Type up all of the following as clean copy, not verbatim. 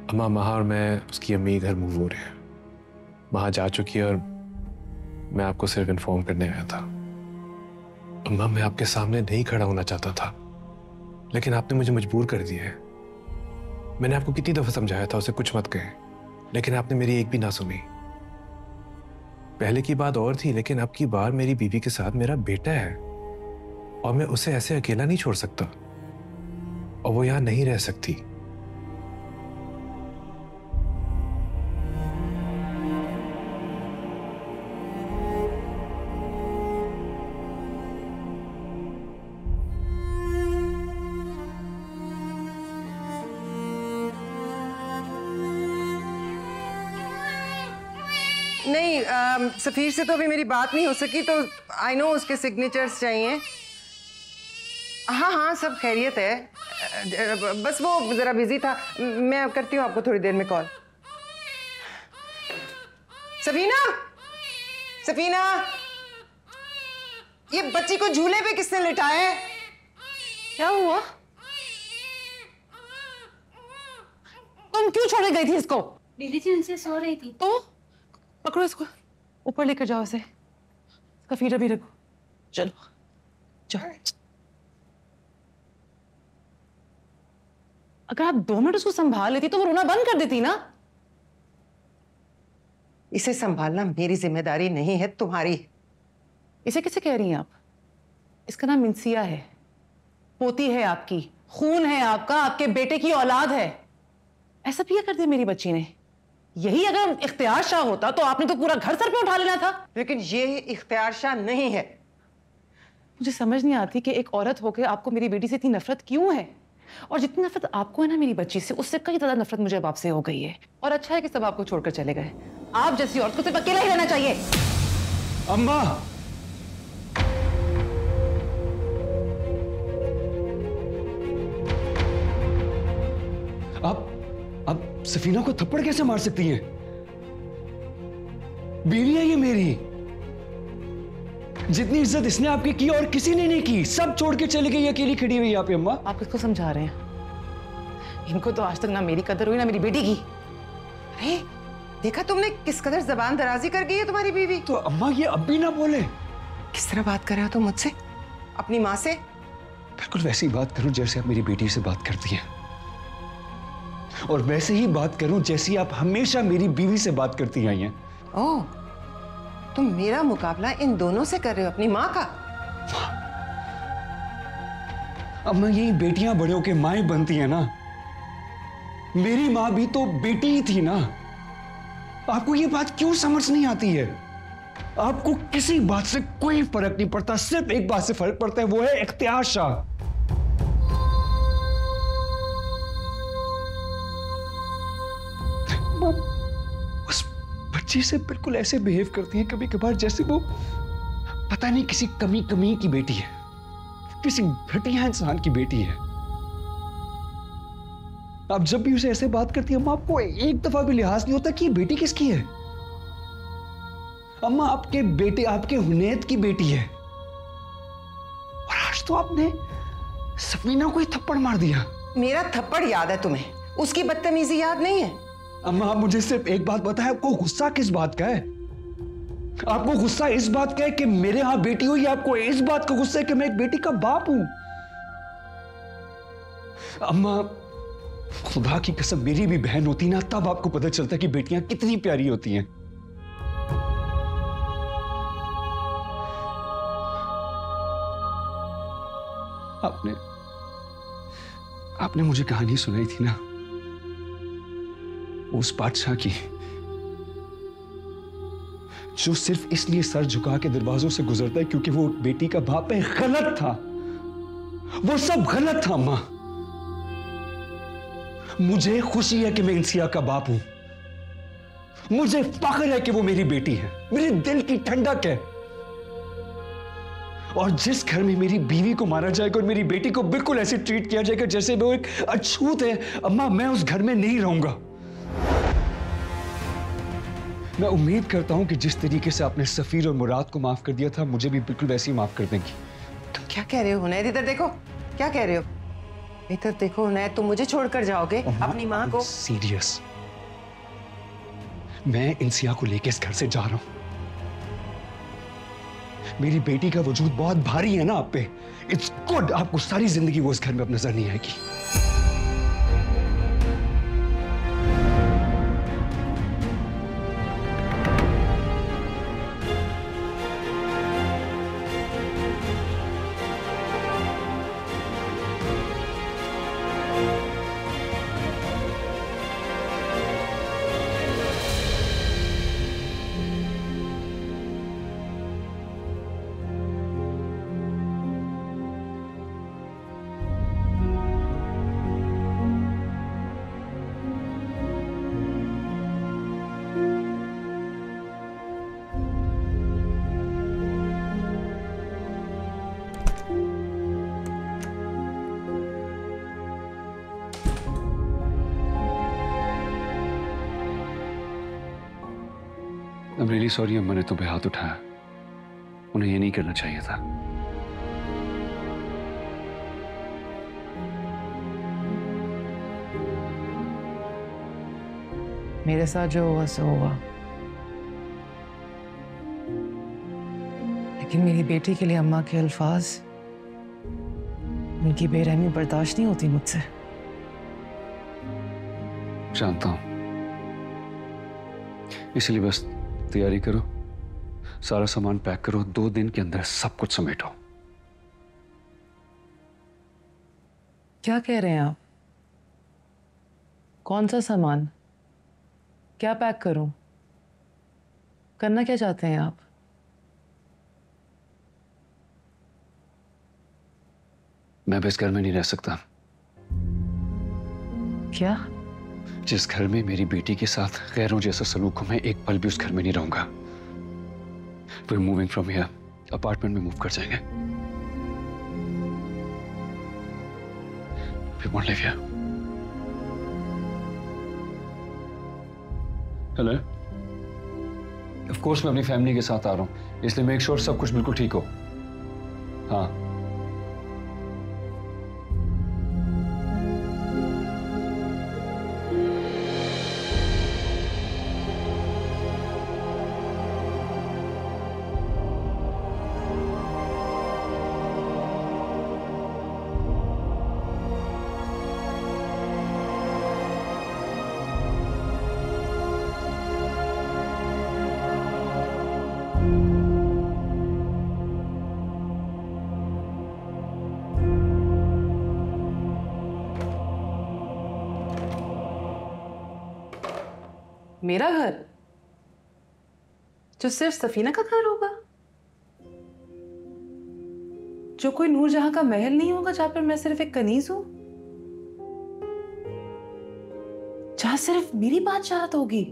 अम्मा, महा और मैं उसकी अम्मी घर मूव हो रहे हैं। महा जा चुकी है और मैं आपको सिर्फ इन्फॉर्म करने आया था। अम्मा, मैं आपके सामने नहीं खड़ा होना चाहता था, लेकिन आपने मुझे मजबूर कर दिया है। मैंने आपको कितनी दफा समझाया था उसे कुछ मत कहें, लेकिन आपने मेरी एक भी ना सुनी। पहले की बात और थी, लेकिन अब की बार मेरी बीवी के साथ मेरा बेटा है और मैं उसे ऐसे अकेला नहीं छोड़ सकता, और वो यहां नहीं रह सकती। नहीं, सफीर से तो अभी मेरी बात नहीं हो सकी, तो आई नो उसके सिग्नेचर्स चाहिए। हाँ हाँ, सब खैरियत है, बस वो जरा बिजी था। मैं करती हूँ आपको थोड़ी देर में कॉल। सफीना, सफीना, ये बच्ची को झूले पे किसने लिटाया है? क्या हुआ? तुम क्यों छोड़े गई थी इसको? दीदी जी उनसे सो रही थी। तो पकड़ो इसको, ऊपर लेकर जाओ इसे। इसका फीडर भी रखो। चलो जाओ। अगर आप 2 मिनट उसको संभाल लेती तो वो रोना बंद कर देती ना। इसे संभालना मेरी जिम्मेदारी नहीं है, तुम्हारी। इसे कैसे कह रही हैं आप? इसका नाम मिंसिया है, पोती है आपकी, खून है आपका, आपके बेटे की औलाद है। ऐसा भी कर दिया मेरी बच्ची ने। यही अगर इख्तियार शाह होता तो आपने तो पूरा घर सर पे उठा लेना था। लेकिन ये इख्तियार शाह नहीं है। मुझे समझ नहीं आती कि एक औरत होकर आपको मेरी बेटी से इतनी नफरत क्यों है, और जितनी नफरत आपको है ना मेरी बच्ची से, उससे कई ज्यादा नफरत मुझे अब आपसे हो गई है। और अच्छा है कि सब आपको छोड़कर चले गए। आप जैसी औरत को सिर्फ अकेला ही रहना चाहिए। अम्मा, आप सफीना को थप्पड़ कैसे मार सकती हैं? बीवी है ये मेरी। जितनी इज्जत इसने आपकी की और किसी ने नहीं की, सब छोड़ के चली गई, अकेली खड़ी हुई यहाँ पे। अम्मा, आप किसको समझा रहे हैं? इनको तो आज तक ना मेरी कदर हुई ना मेरी बेटी की। अरे देखा तुमने किस कदर जबान दराजी कर गई है तुम्हारी बीवी। तो अम्मा ये अब भी ना बोले। किस तरह बात कर रहे हो तुम मुझसे, अपनी माँ से? बिल्कुल वैसी ही बात करूं जैसे आप मेरी बेटी से बात करती हैं, और वैसे ही बात करूं जैसी आप हमेशा मेरी बीवी से बात करती आई हैं। ओह, तुम मेरा मुकाबला इन दोनों से कर रहे हो, अपनी माँ का? अम्मा, यही बेटियां बड़े होके माएं बनती हैं ना। मेरी माँ भी तो बेटी ही थी ना। आपको ये बात क्यों समझ नहीं आती है? आपको किसी बात से कोई फर्क नहीं पड़ता, सिर्फ एक बात से फर्क पड़ता है, वो है इख्तियार शाह। उस बच्ची से बिल्कुल ऐसे बिहेव करती है कभी कभार जैसे वो पता नहीं किसी कमी की बेटी है, किसी घटिया इंसान की बेटी है। आप जब भी उसे ऐसे बात करती है अम्मा, आपको एक दफा भी लिहाज नहीं होता कि ये बेटी किसकी है। अम्मा, आपके बेटे आपके हुनैद की बेटी है, और आज तो आपने सफीना को ही थप्पड़ मार दिया। मेरा थप्पड़ याद है तुम्हें, उसकी बदतमीजी याद नहीं है? अम्मा, आप मुझे सिर्फ एक बात बताएं, आपको गुस्सा किस बात का है? आपको गुस्सा इस बात का है कि मेरे यहां बेटी हुई, या आपको इस बात का गुस्सा है कि मैं एक बेटी का बाप हूं? अम्मा, खुदा की कसम, मेरी भी बहन होती ना, तब आपको पता चलता कि बेटियां कितनी प्यारी होती हैं। आपने मुझे कहानी सुनाई थी ना, उस बादशाह की जो सिर्फ इसलिए सर झुका के दरवाजों से गुजरता है क्योंकि वो बेटी का बाप है। गलत था, वो सब गलत था। अम्मा, मुझे खुशी है कि मैं इंसिया का बाप हूं, मुझे फख्र है कि वो मेरी बेटी है, मेरे दिल की ठंडक है। और जिस घर में मेरी बीवी को मारा जाएगा और मेरी बेटी को बिल्कुल ऐसे ट्रीट किया जाएगा जैसे वो एक अछूत है, अम्मा, मैं उस घर में नहीं रहूंगा। मैं उम्मीद करता हूं कि जिस तरीके से आपने सफीर और मुराद को माफ कर दिया था, मुझे भी बिल्कुल वैसे ही माफ कर देंगी। तुम क्या कह रहे हो हुनैद? इधर देखो, क्या कह रहे हो? इधर देखो उनैद, तुम मुझे छोड़कर जाओगे अपनी माँ को? सीरियस, मैं इंसिया को लेके इस घर से जा रहा हूं। मेरी बेटी का वजूद बहुत भारी है ना आप पे। इट्स गुड, आपको सारी जिंदगी वो इस घर में अब नजर नहीं आएगी। I'm really sorry अम्मा ने तुम पे हाथ उठाया। उन्हें ये नहीं करना चाहिए था। मेरे साथ जो हुआ सो हुआ, लेकिन मेरी बेटी के लिए अम्मा के अल्फाज, उनकी बेरहमी बर्दाश्त नहीं होती मुझसे। जानता हूं, इसलिए बस तैयारी करो, सारा सामान पैक करो, 2 दिन के अंदर सब कुछ समेटो। क्या कह रहे हैं आप? कौन सा सामान? क्या पैक करूं? करना क्या चाहते हैं आप? मैं बस घर में नहीं रह सकता। क्या? जिस घर में मेरी बेटी के साथ गैरों जैसा सलूक हो, मैं एक पल भी उस घर में नहीं रहूंगा। We're moving from here, apartment में मूव कर जाएंगे। We won't live here. Hello, of course मैं अपनी फैमिली के साथ आ रहा हूँ, इसलिए मेक श्योर सब कुछ बिल्कुल ठीक हो। हाँ, मेरा घर जो सिर्फ सफीना का घर होगा, जो कोई नूरजहां का महल नहीं होगा जहां पर मैं सिर्फ एक कनीज हूं, जहां सिर्फ मेरी बादशाहत होगी।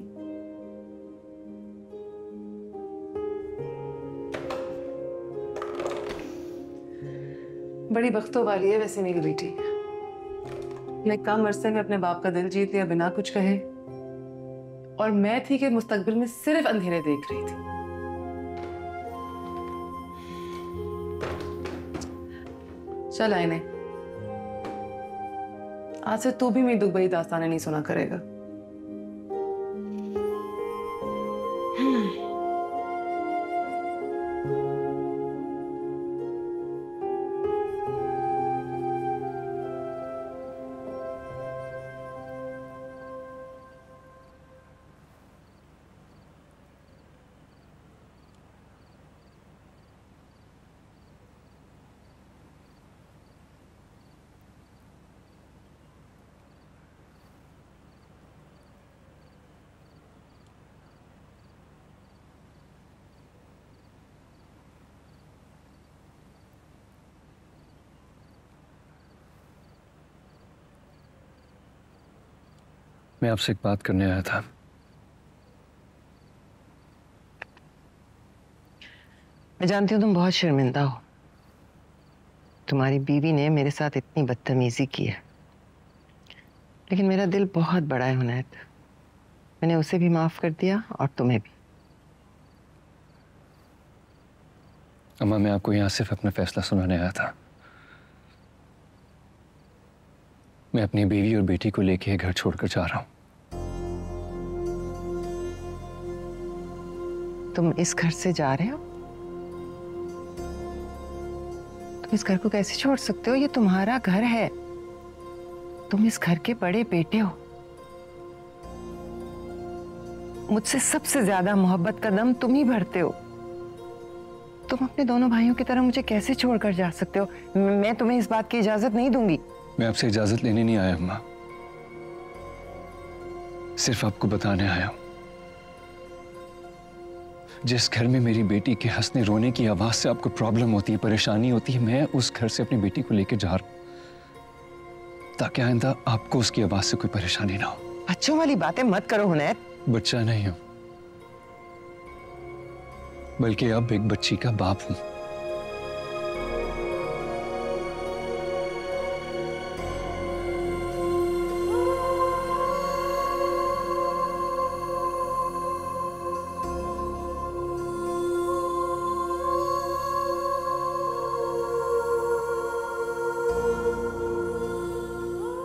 बड़ी बख्तों वाली है वैसे मेरी बेटी ने। कम अरसे में अपने बाप का दिल जीत लिया बिना कुछ कहे, और मैं थी कि मुस्तकबिल में सिर्फ अंधेरे देख रही थी। चल आईने, आज से तू भी मेरी दुबई दास्तानें नहीं सुना करेगा। मैं आपसे एक बात करने आया था। मैं जानती हूँ तुम बहुत शर्मिंदा हो। तुम्हारी बीवी ने मेरे साथ इतनी बदतमीजी की है, लेकिन मेरा दिल बहुत बड़ा है हुनैद। मैंने उसे भी माफ कर दिया और तुम्हें भी। अम्मा, मैं आपको यहाँ सिर्फ अपना फैसला सुनाने आया था। मैं अपनी बीवी और बेटी को लेके घर छोड़कर जा रहा हूं। तुम इस घर से जा रहे हो? तुम इस घर को कैसे छोड़ सकते हो? ये तुम्हारा घर है। तुम इस घर के बड़े बेटे हो। मुझसे सबसे ज्यादा मोहब्बत का दम तुम ही भरते हो। तुम अपने दोनों भाइयों की तरह मुझे कैसे छोड़कर जा सकते हो? मैं तुम्हें इस बात की इजाजत नहीं दूंगी। मैं आपसे इजाजत लेने नहीं आया अम्मा, सिर्फ आपको बताने आया हूं। जिस घर में मेरी बेटी के हंसने रोने की आवाज से आपको प्रॉब्लम होती है, परेशानी होती है, मैं उस घर से अपनी बेटी को लेकर जा रहा हूं ताकि आइंदा आपको उसकी आवाज से कोई परेशानी ना हो। बच्चों वाली बातें मत करो हुनैर। बच्चा नहीं हूं, बल्कि अब एक बच्ची का बाप हूं।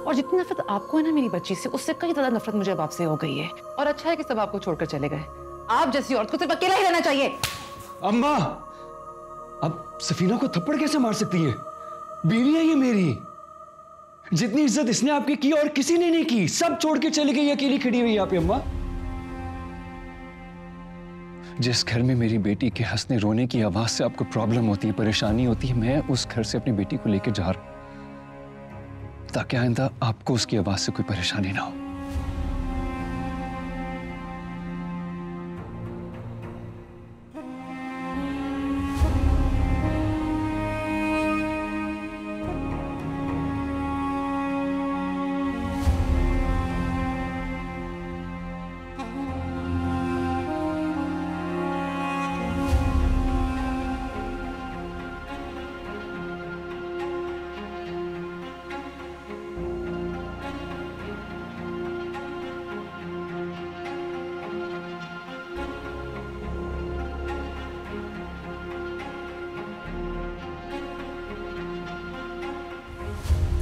और जितनी नफरत आपको है ना मेरी बच्ची से, उससे कई ज्यादा नफरत मुझे अब आपसे हो गई है। और अच्छा है कि सब आपको छोड़कर चले गए। आप जैसी औरत को सिर्फ अकेला ही रहना चाहिए। अम्मा, अब सफीना को थप्पड़ कैसे मार सकती है? बीवी है ये मेरी। जितनी इज्जत इसने आपकी की और किसी ने नहीं की, सब छोड़ के चली गई, अकेली खड़ी हुई यहाँ पे। अम्मा, जिस घर में मेरी बेटी के हंसने रोने की आवाज से आपको प्रॉब्लम होती है, परेशानी होती है, मैं उस घर से अपनी बेटी को लेकर जा रहा हूं ताकि आइंदा आपको उसकी आवाज से कोई परेशानी ना हो।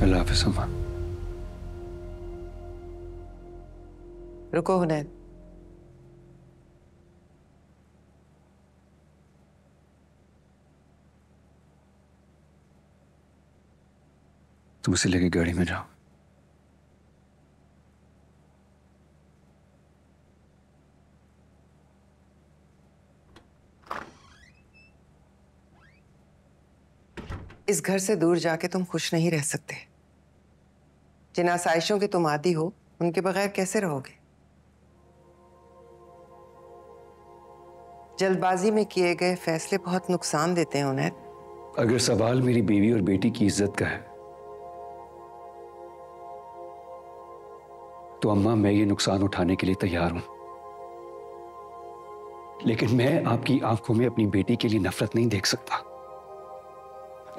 अल्लाह हाफिज़ अम्मा। रुको हुनैर। तुम उसे लेके गाड़ी में जाओ। इस घर से दूर जाके तुम खुश नहीं रह सकते। जिन आसाइशों के तुम आदी हो, उनके बगैर कैसे रहोगे? जल्दबाजी में किए गए फैसले बहुत नुकसान देते हैं उन्हें। अगर सवाल मेरी बीवी और बेटी की इज्जत का है तो अम्मा, मैं ये नुकसान उठाने के लिए तैयार हूं, लेकिन मैं आपकी आंखों में अपनी बेटी के लिए नफरत नहीं देख सकता।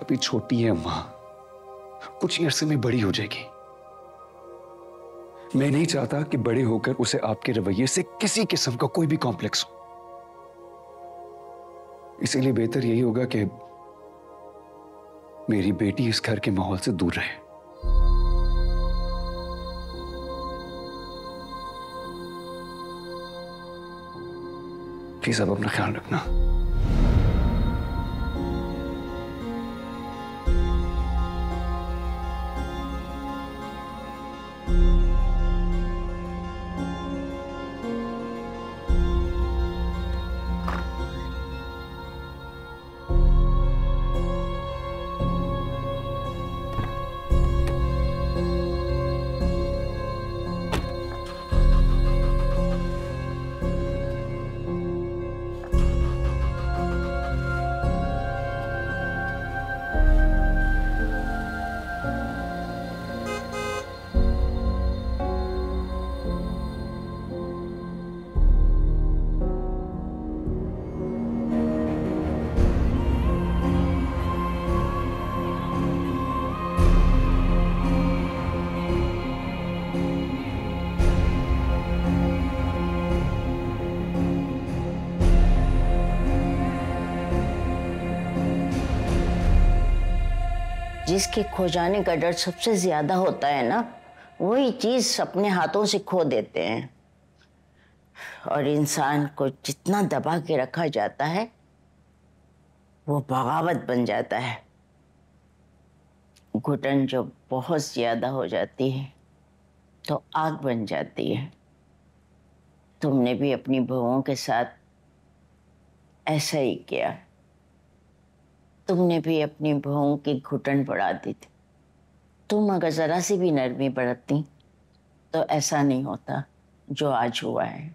अभी छोटी है अम्मा, कुछ अरसे में बड़ी हो जाएगी। मैं नहीं चाहता कि बड़े होकर उसे आपके रवैये से किसी किस्म का कोई भी कॉम्प्लेक्स हो। इसीलिए बेहतर यही होगा कि मेरी बेटी इस घर के माहौल से दूर रहे। प्लीज आप अपना ख्याल रखना। जिसके खो जाने का डर सबसे ज्यादा होता है ना, वही चीज अपने हाथों से खो देते हैं। और इंसान को जितना दबा के रखा जाता है वो बगावत बन जाता है। घुटन जब बहुत ज्यादा हो जाती है तो आग बन जाती है। तुमने भी अपनी बहुओं के साथ ऐसा ही किया। तुमने भी अपनी बहुओं की घुटन बढ़ा दी थी। तुम अगर जरा सी भी नरमी बरतती तो ऐसा नहीं होता जो आज हुआ है।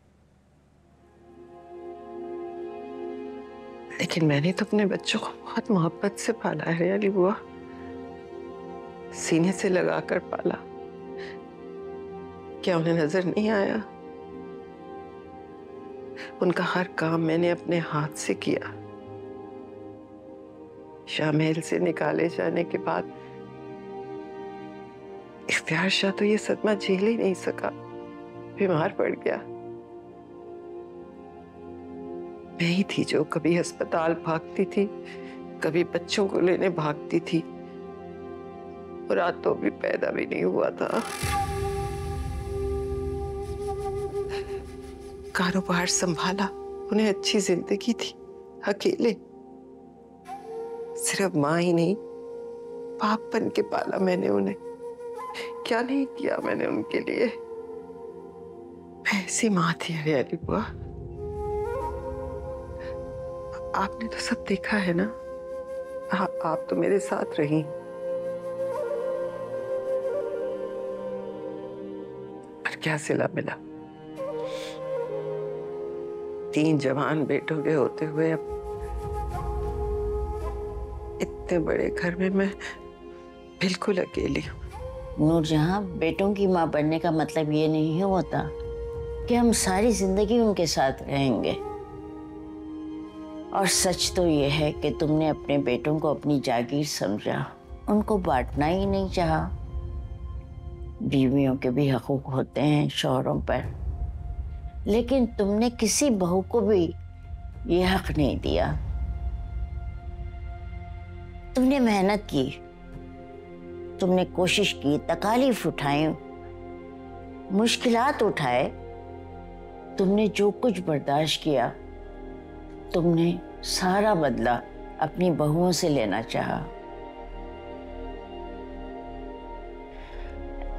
लेकिन मैंने तो अपने बच्चों को बहुत मोहब्बत से पाला है रियाली बुआ, सीने से लगाकर पाला। क्या उन्हें नजर नहीं आया? उनका हर काम मैंने अपने हाथ से किया। शाहमहल से निकाले जाने के बाद इख्तियार शाह तो ये सदमा झेल ही नहीं सका, बीमार पड़ गया। मैं ही थी जो कभी अस्पताल भागती थी, कभी बच्चों को लेने भागती थी, और आज तो भी पैदा भी नहीं हुआ था। कारोबार संभाला, उन्हें अच्छी जिंदगी थी, अकेले। सिर्फ माँ ही नहीं, बाप बन के पाला मैंने उन्हें। क्या नहीं किया मैंने उनके लिए। मैं ऐसी माँ थी रियाली बुआ। आपने तो सब देखा है ना। आप तो मेरे साथ रही। और क्या सिला मिला? 3 जवान बेटों के होते हुए अब इतने बड़े घर में मैं बिल्कुल अकेली हूँ। नूरजहां, बेटों की माँ बनने का मतलब ये नहीं होता कि हम सारी जिंदगी उनके साथ रहेंगे। और सच तो ये है कि तुमने अपने बेटों को अपनी जागीर समझा, उनको बांटना ही नहीं चाहा। बीवियों के भी हकूक होते हैं शौहरों पर, लेकिन तुमने किसी बहू को भी ये हक नहीं दिया। तुमने मेहनत की, तुमने कोशिश की, तकालीफ उठाई, मुश्किलात उठाए, तुमने जो कुछ बर्दाश्त किया, तुमने सारा बदला अपनी बहुओं से लेना चाहा।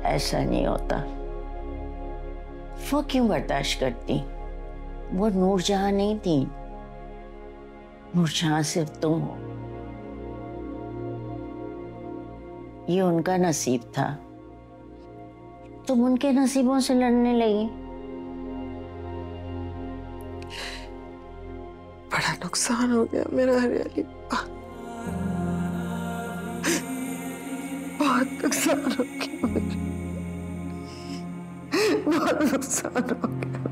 ऐसा नहीं होता। वो क्यों बर्दाश्त करती? वो नूरजहां नहीं थी। नूरजहां सिर्फ तुम हो। ये उनका नसीब था, तुम उनके नसीबों से लड़ने लगी। बड़ा नुकसान हो गया मेरा हरियाली। बहुत नुकसान हो गया मेरा, बहुत नुकसान हो गया।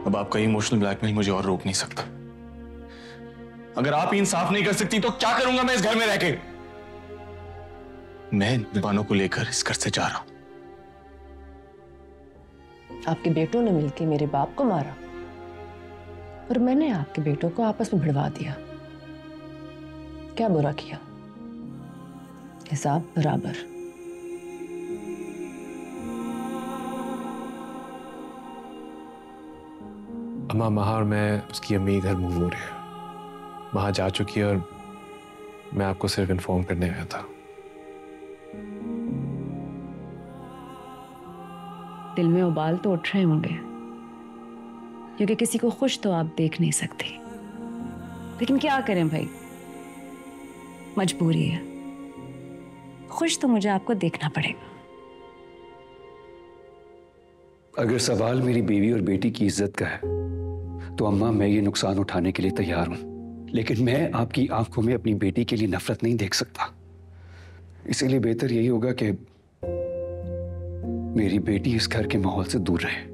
अब आपका इमोशनल ब्लैकमेल मुझे और रोक नहीं सकता। अगर आप ही इंसाफ नहीं कर सकती तो क्या करूंगा मैं इस घर में रह के? मैं जुबानों को लेकर इस घर से जा रहा हूं। आपके बेटों ने मिलकर मेरे बाप को मारा और मैंने आपके बेटों को आपस में भिड़वा दिया। क्या बुरा किया? हिसाब बराबर। अम्मा महा और मैं उसकी अम्मी घर मूव हो रहे हैं। वहां जा चुकी है और मैं आपको सिर्फ इन्फॉर्म करने आया था। दिल में उबाल तो उठ रहे होंगे, क्योंकि किसी को खुश तो आप देख नहीं सकते। लेकिन क्या करें भाई, मजबूरी है। खुश तो मुझे आपको देखना पड़ेगा। अगर सवाल मेरी बीवी और बेटी की इज्जत का है तो अम्मा, मैं ये नुकसान उठाने के लिए तैयार हूं, लेकिन मैं आपकी आंखों में अपनी बेटी के लिए नफरत नहीं देख सकता। इसीलिए बेहतर यही होगा कि मेरी बेटी इस घर के माहौल से दूर रहे।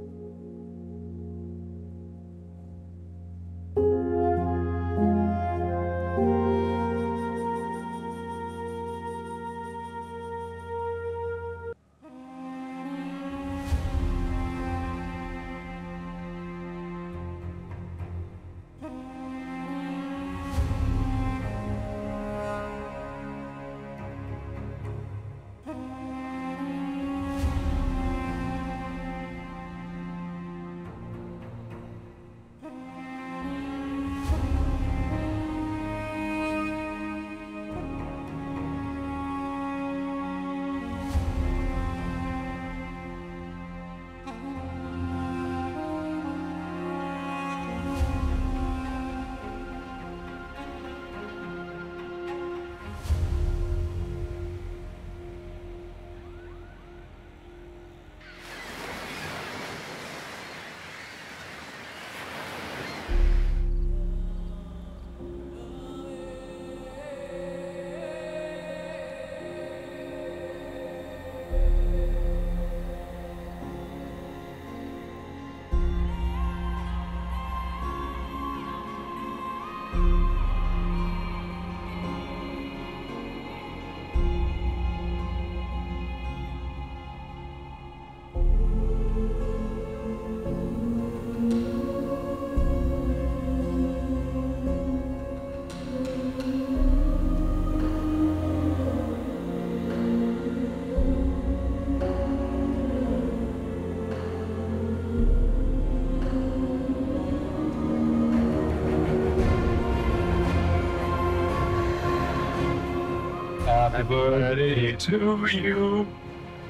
Happy birthday to you.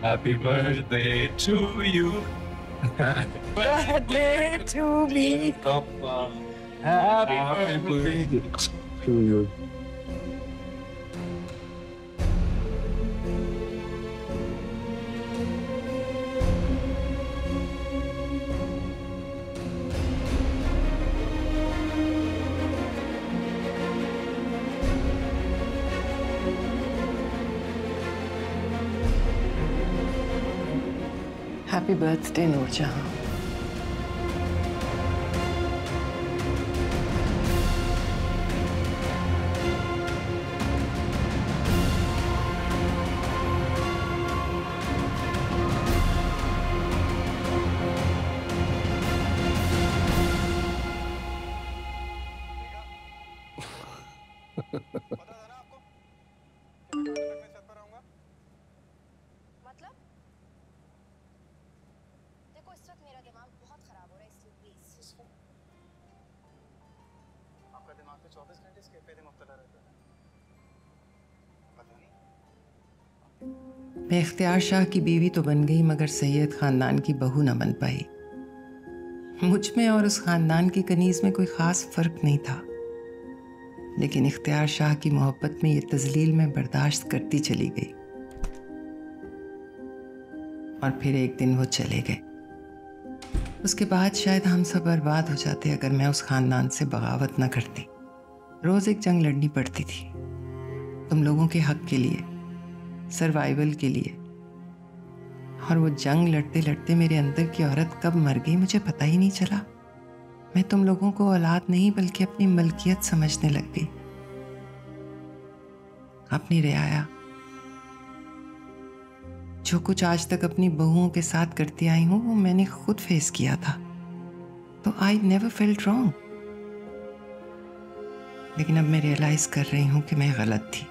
Happy birthday to you. Happy birthday to me. Happy birthday to you. Happy birthday Noorjahan. मैं इख्तियार शाह की बीवी तो बन गई, मगर सैयद खानदान की बहू न बन पाई। मुझ में और उस खानदान की कनीज में कोई ख़ास फ़र्क नहीं था, लेकिन इख्तियार शाह की मोहब्बत में ये तजलील मैं बर्दाश्त करती चली गई। और फिर एक दिन वो चले गए। उसके बाद शायद हम सब बर्बाद हो जाते अगर मैं उस खानदान से बगावत न करती। रोज़ एक जंग लड़नी पड़ती थी, तुम लोगों के हक के लिए, सर्वाइवल के लिए। और वो जंग लड़ते लड़ते मेरे अंदर की औरत कब मर गई मुझे पता ही नहीं चला। मैं तुम लोगों को औलाद नहीं बल्कि अपनी मलकियत समझने लग गई। अपनी रियाया, जो कुछ आज तक अपनी बहुओं के साथ करती आई हूं वो मैंने खुद फेस किया था, तो आई नेवर फेल्ट रॉन्ग। लेकिन अब मैं रियलाइज कर रही हूं कि मैं गलत थी।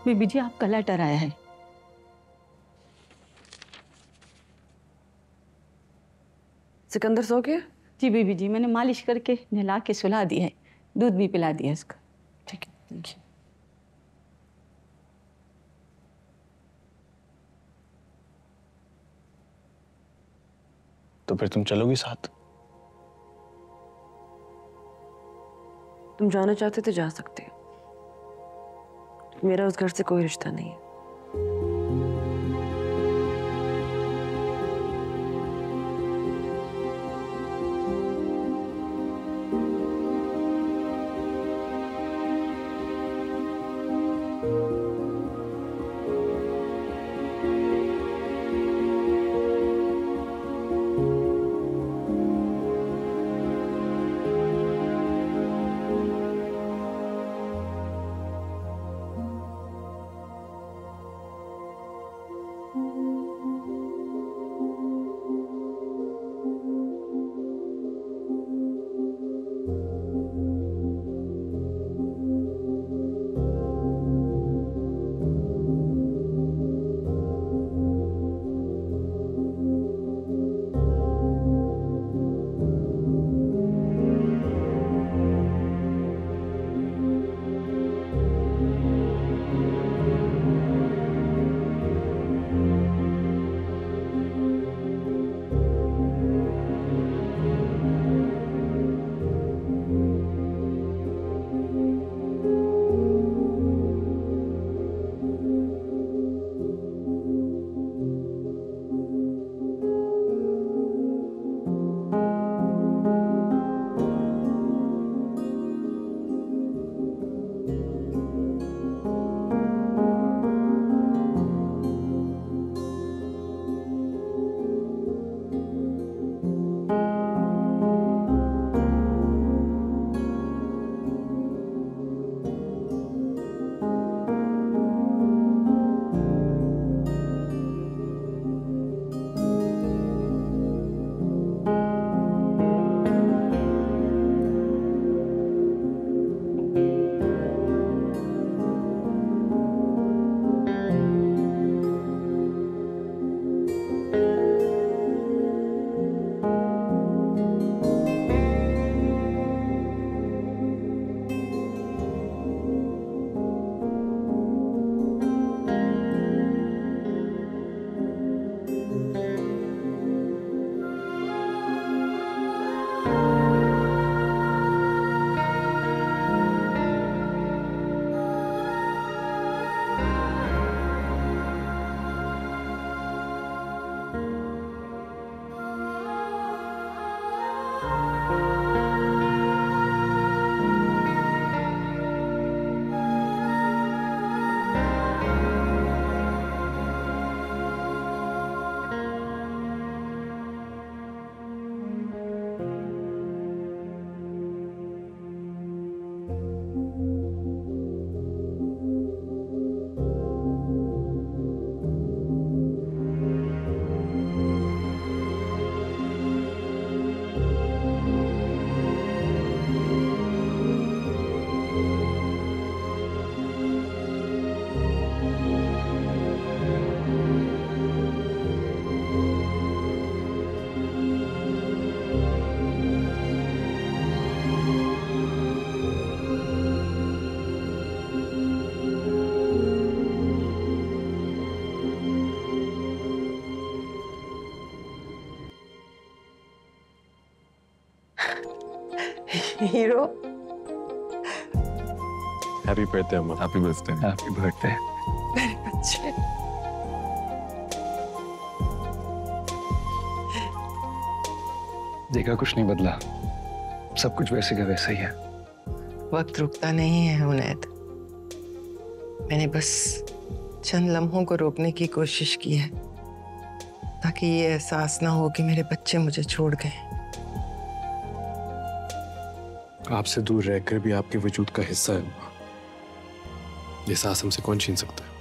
बीबी जी आपका लेटर आया है। सिकंदर सो गया? जी बीबी जी, मैंने मालिश करके नहला के सुला दिया है, दूध भी पिला दिया इसको। ठीक है, थैंक यू। तो फिर तुम चलोगी साथ? तुम जाना चाहते तो जा सकते हो, मेरा उस घर से कोई रिश्ता नहीं है। हीरो, हैप्पी बर्थडे अम्मा। Happy birthday. Happy birthday. मेरे बच्चे। देखा, कुछ नहीं बदला, सब कुछ वैसे का वैसा ही है। वक्त रुकता नहीं है उनैद। मैंने बस चंद लम्हों को रोकने की कोशिश की है ताकि ये एहसास ना हो कि मेरे बच्चे मुझे छोड़ गए। आपसे दूर रहकर भी आपके वजूद का हिस्सा है अम्मा। ये सांस हमसे कौन छीन सकता है?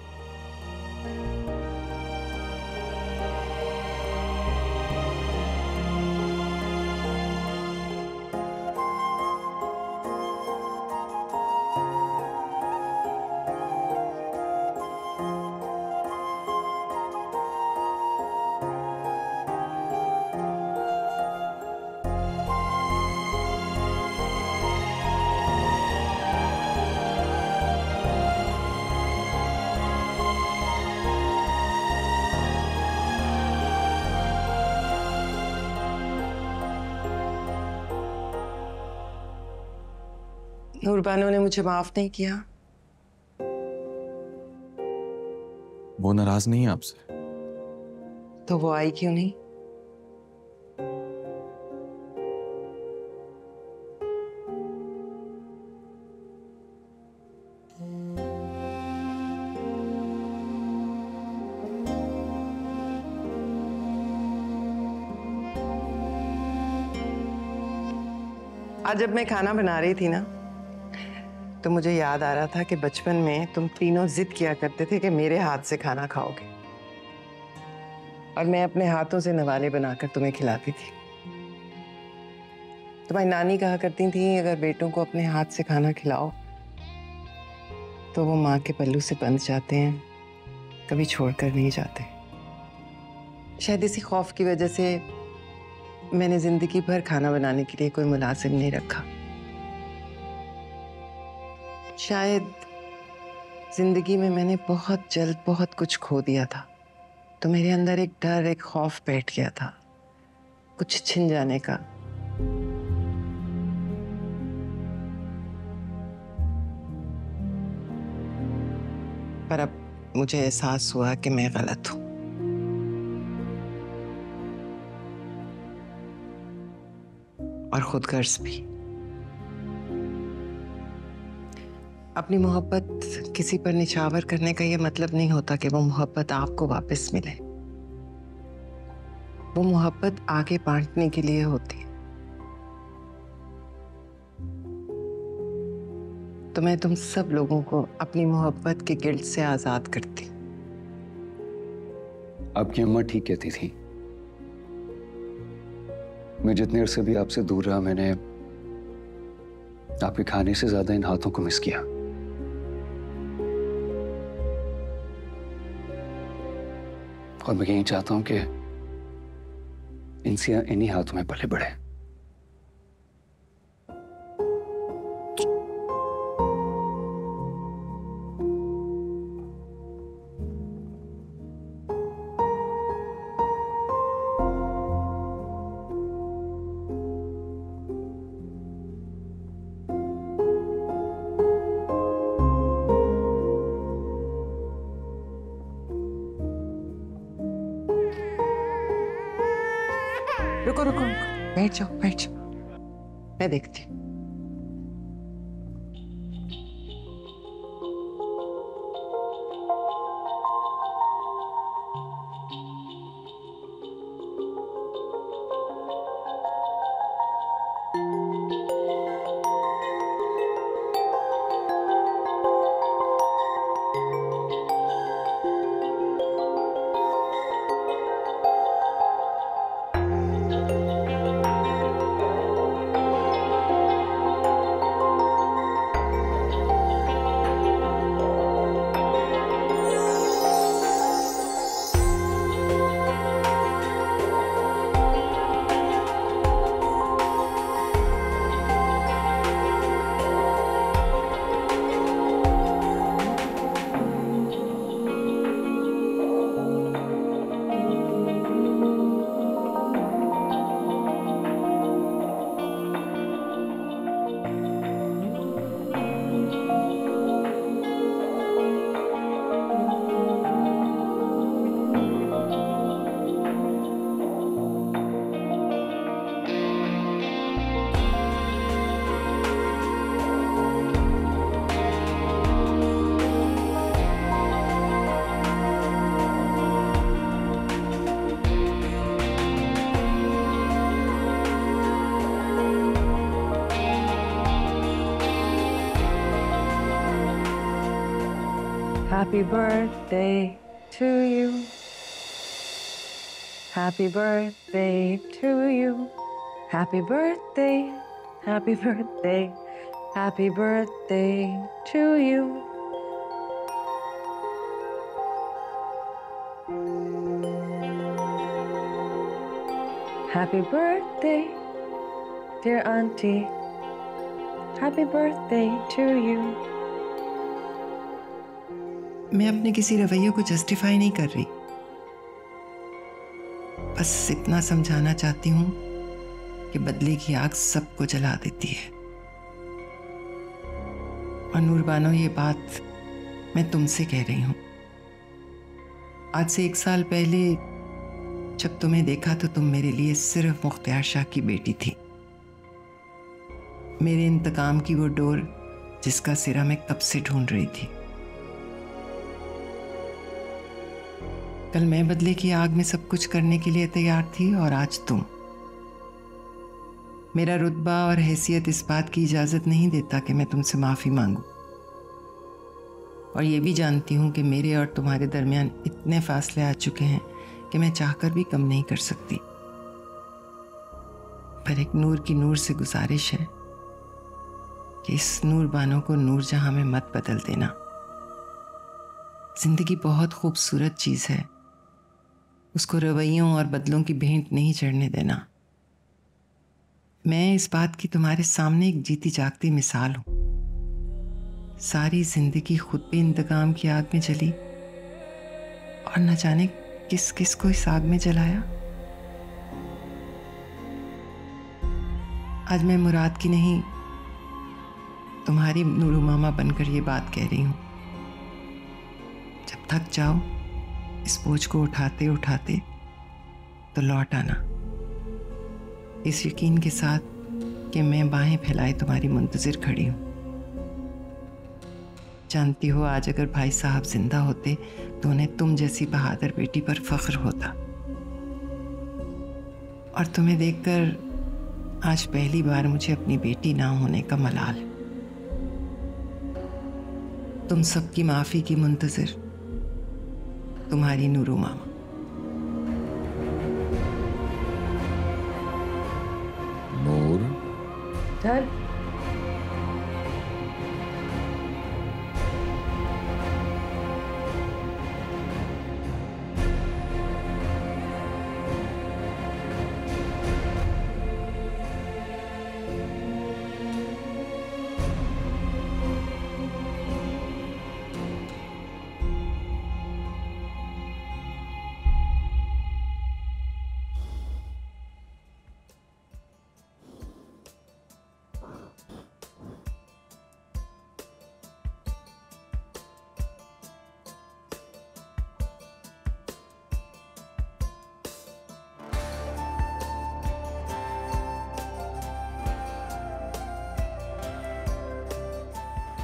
नूरबानो ने मुझे माफ नहीं किया। वो नाराज नहीं है आपसे? तो वो आई क्यों नहीं? आज जब मैं खाना बना रही थी ना, तो मुझे याद आ रहा था कि बचपन में तुम तीनों जिद किया करते थे कि मेरे हाथ से खाना खाओगे, और मैं अपने हाथों से नवाले बनाकर तुम्हें खिलाती थी। तुम्हारी नानी कहा करती थी अगर बेटों को अपने हाथ से खाना खिलाओ तो वो माँ के पल्लू से बंध जाते हैं, कभी छोड़कर नहीं जाते। शायद इसी खौफ की वजह से मैंने जिंदगी भर खाना बनाने के लिए कोई मुलाजिम नहीं रखा। शायद जिंदगी में मैंने बहुत जल्द बहुत कुछ खो दिया था, तो मेरे अंदर एक डर, एक खौफ बैठ गया था कुछ छिन जाने का। पर अब मुझे एहसास हुआ कि मैं गलत हूं। और खुदगर्ज भी। अपनी मोहब्बत किसी पर निछावर करने का ये मतलब नहीं होता कि वो मोहब्बत आपको वापस मिले। वो मोहब्बत आगे बांटने के लिए होती है। तो मैं तुम सब लोगों को अपनी मोहब्बत के गिल्ट से आजाद करती। आपकी अम्मा ठीक कहती थी। मैं जितने अरसे भी आपसे दूर रहा, मैंने आपके खाने से ज्यादा इन हाथों को मिस किया। और मैं यही चाहता हूं कि इनसे इन्हीं हाथों में पले बढ़े। रुको रुको रुको, बैठ जाओ बैठ जाओ, मैं देखती हूँ। Happy birthday to you. Happy birthday to you. Happy birthday. Happy birthday. Happy birthday to you. Happy birthday, dear Auntie. Happy birthday to you. मैं अपने किसी रवैये को जस्टिफाई नहीं कर रही, बस इतना समझाना चाहती हूँ कि बदले की आग सबको जला देती है। और नूर बानो, ये बात मैं तुमसे कह रही हूँ। आज से 1 साल पहले जब तुम्हें देखा तो तुम मेरे लिए सिर्फ मुख्तियार शाह की बेटी थी, मेरे इंतकाम की वो डोर जिसका सिरा मैं कब से ढूंढ रही थी। कल मैं बदले की आग में सब कुछ करने के लिए तैयार थी और आज तुम। मेरा रुतबा और हैसियत इस बात की इजाजत नहीं देता कि मैं तुमसे माफी मांगू, और ये भी जानती हूं कि मेरे और तुम्हारे दरमियान इतने फासले आ चुके हैं कि मैं चाहकर भी कम नहीं कर सकती। पर एक नूर की नूर से गुजारिश है कि इस नूर बानो को नूर जहां में मत बदल देना। जिंदगी बहुत खूबसूरत चीज है, उसको रवैयों और बदलों की भेंट नहीं चढ़ने देना। मैं इस बात की तुम्हारे सामने एक जीती जागती मिसाल हूं। सारी जिंदगी खुद भी इंतकाम की आग में जली और न जाने किस किस को इस आग में जलाया। आज मैं मुराद की नहीं, तुम्हारी नूरू मामा बनकर ये बात कह रही हूं। जब थक जाओ इस बोझ को उठाते उठाते तो लौट आना, इस यकीन के साथ कि मैं बाहें फैलाए तुम्हारी मुंतजिर खड़ी हूं। जानती हो, आज अगर भाई साहब जिंदा होते तो उन्हें तुम जैसी बहादुर बेटी पर फख्र होता, और तुम्हें देखकर आज पहली बार मुझे अपनी बेटी ना होने का मलाल है। तुम सबकी माफी की मुंतजिर, तुम्हारी नूरू मामा। नूर, चल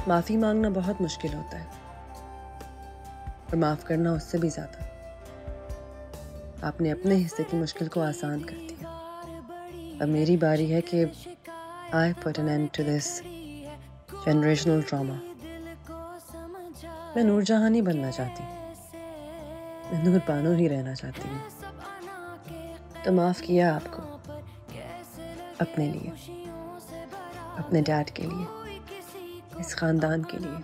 माफ़ी मांगना बहुत मुश्किल होता है और माफ़ करना उससे भी ज़्यादा। आपने अपने हिस्से की मुश्किल को आसान कर दिया। अब मेरी बारी है कि I put an end to this generational trauma। मैं नूरजहां नहीं बनना चाहती, मैं नूर बानो ही रहना चाहती हूँ। तो माफ़ किया आपको, अपने लिए, अपने डैड के लिए, इस खानदान के लिए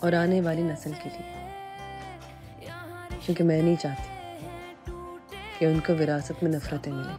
और आने वाली नस्ल के लिए, क्योंकि मैं नहीं चाहती कि उनको विरासत में नफरतें मिलें।